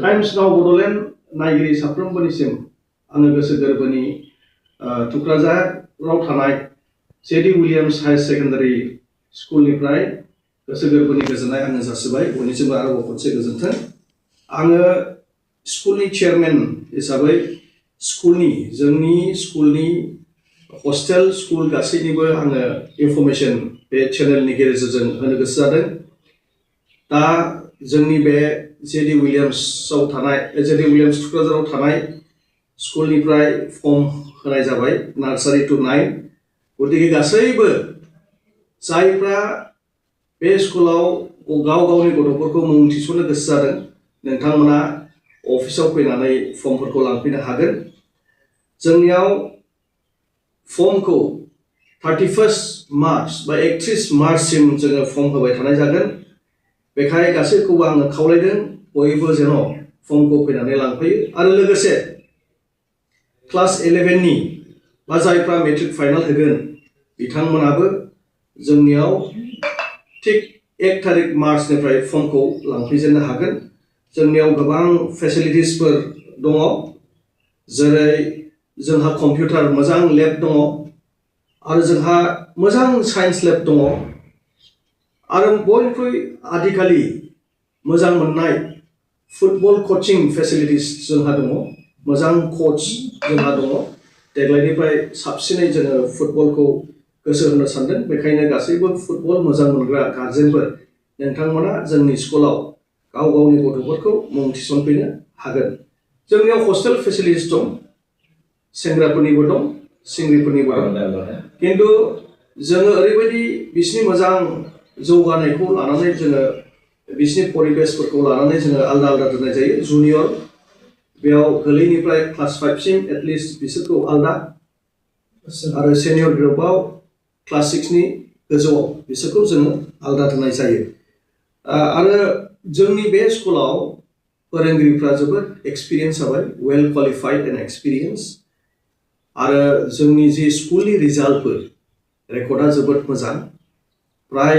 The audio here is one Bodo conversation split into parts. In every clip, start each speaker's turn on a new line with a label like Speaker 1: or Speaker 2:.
Speaker 1: टाइम्स नाव बड'लेण्ड नायगिरि साफ्रोमबोनिसिम आङो गोसो गोरबोनि थुक्राझाराव थानाय जेडि उइलियाम्स हायार सेकेन्डारि स्कुलनिफ्राय गोसो गोरबोनि गोजोननाय आङो जासिबाय बयनिसिमबो आरोबाव खनसे गोजोन्थों। आङो स्कुलनि चेयारमेन हिसाबै जोंनि स्कुलनि हस्टेल स्कुल गासैनिबो आङो इनफरमेशन बे चेनेलनि गेजेरजों होनो गोसो जादों। दा जोंनि बे जेडि उइलियाम्स थुक्राझाराव थानाय स्कुलनिफ्राय फर्म होनाय जाबाय नार्सारि टु 9। गतिके गासैबो जायफ्रा बे स्कुलाव गाव गावनि गथ'फोरखौ मुं थिसननो गोसो जादों नोंथांमोना अफिसाव फैनानै फर्मफोरखौ लांफैनो हागोन। जोंनियाव फर्मखौ 31 मार्च बा 31 मार्चसिम जोङो फर्म होबाय थानाय जागोन। बेखाय गासैखौबो आङो खावलायदों बयबो जेन' फर्मखौ फैनानै लांफैयो आरो लोगोसे क्लास 11नि बा जायफ्रा मेट्रिक फाइनाल होगोन बिथांमोनाबो जोंनियाव थिग 1 तारिख मार्चनिफ्राय फर्मखौ लांफैजेननो हागोन। जोंनियाव गोबां फेसिलिटिसफोर दङ, जेरै जोंहा कम्पिउटार मोजां लेब दङ आरो जोंहा मोजां साइन्स लेब दङ आरो बयनिख्रुइ आथिखालि मोजां मोननाय फुटबल कचिं फेसिलिटिस जोंहा दङ, मोजां कोच जोंहा दङ। देग्लायनिफ्राय साबसिनै जोङो फुटबलखौ गोसो होनो सानदों। बेखायनो गासैबो फुटबल मोजां मोनग्रा गार्जेनफोर नोंथांमोना जोंनि स्कुलाव गाव गावनि गथ'फोरखौ मुं थिसनफैनो हागोन। जोंनियाव हस्टेल फेसिलिटिस दं, सेंग्राफोरनिबो दं, सिंग्रिफोरनिबो दं। किन्तु जोङो ओरैबायदि बिसिनि मोजां जौगानायखौ लानानै जोङो बिसिनि परिबेसफोरखौ लानानै जोङो आलदा आलदा दोननाय जायो। जुनियर बेयाव गोरलैनिफ्राय क्लास 5 सिम एटलिस्ट बिसोरखौ आलदा आरो सेनियर ग्रुपआव क्लास 6 नि गोजौआव बिसोरखौ जोङो आलदा दोननाय जायो। आरो जोंनि बे स्कुलाव फोरोंगिरिफ्रा जोबोद एक्सपिरियेन्स जाबाय, वेल क्वालिफाइड एन्ड एक्सपिरियेन्स। आरो जोंनि जि स्कुलनि रिजाल्टफोर रेकर्डआ जोबोद मोजां, प्राय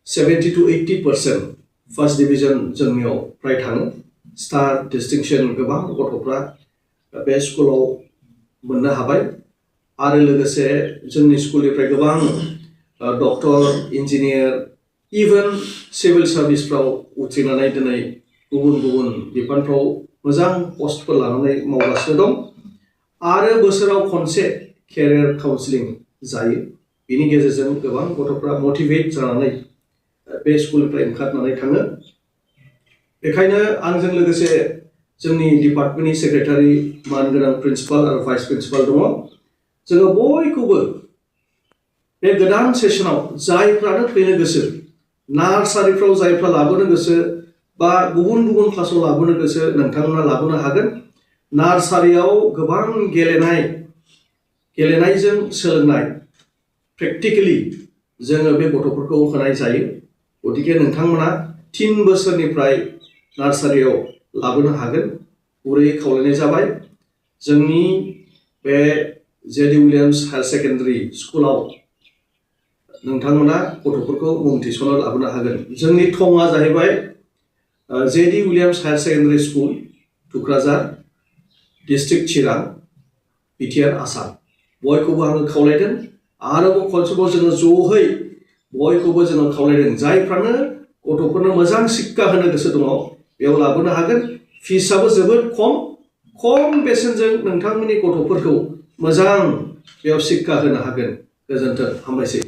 Speaker 1: 70 to 80% फार्स्ट डिभिजन जोंनियाव प्राय थाङो। स्टार डिस्टिंक्शन गोबां गथ'फ्रा बे स्कुलाव मोननो हाबाय आरो लोगोसे जोंनि स्कुलनिफ्राय गोबां डक्टर, इन्जिनियार, इभेन सिभिल सार्भिसफ्राव उथ्रिनानै दिनै गुबुन गुबुन बिफानफ्राव मोजां पस्टफोर लानानै मावगासिनो दं। आरो बोसोराव खनसे केरियार काउन्सिलिं जायो, बिनि गेजेरजों गोबां गथ'फ्रा मटिभेट जानानै बे स्कुलनिफ्राय ओंखारनानै थाङो। बेखायनो आंजों लोगोसे जोंनि डिपार्टमेन्टनि सेक्रेटारि, मानगोनां प्रिन्सिपाल आरो भाइस प्रिन्सिपाल दङ। जोङो बयखौबो बे गोदान सेसनाव जायफ्रानो फैनो गोसो, नार्सारिफ्राव जायफ्रा लाबोनो गोसो बा गुबुन गुबुन क्लासाव लाबोनो गोसो नोंथांमोना लाबोनो हागोन। नार्सारियाव गोबां गेलेनायजों सोलोंनाय प्रेक्टिकेलि जोङो बे गथ'फोरखौ होनाय जायो। गतिके नोंथांमोना 3 बोसोरनिफ्राय नार्सारियाव लाबोनो हागोन, गुरैयै खावलायनाय जाबाय। जोंनि बे जेडि उइलियाम्स हायार सेकेन्डारि स्कुलाव नोंथांमोना गथ'फोरखौ मुं थिसननो लाबोनो हागोन। जोंनि थंआ जाहैबाय JD Williams higher secondary school, थुक्राझार, डिस्ट्रिक्ट चिरां, बिटिआर, आसाम। बयखौबो आङो खावलायदों, आरोबाव खनसेबाव जोङो ज'है बयखौबो जोङो खावलायदों जायफ्रानो गथ'फोरनो मोजां शिक्षा होनो गोसो दङ बेयाव लाबोनो हागोन। फिसआबो जोबोद खम बेसेनजों नोंथांमोननि गथ'फोरखौ मोजां बेयाव शिक्षा होनो हागोन। गोजोन्थों, हामबायसै।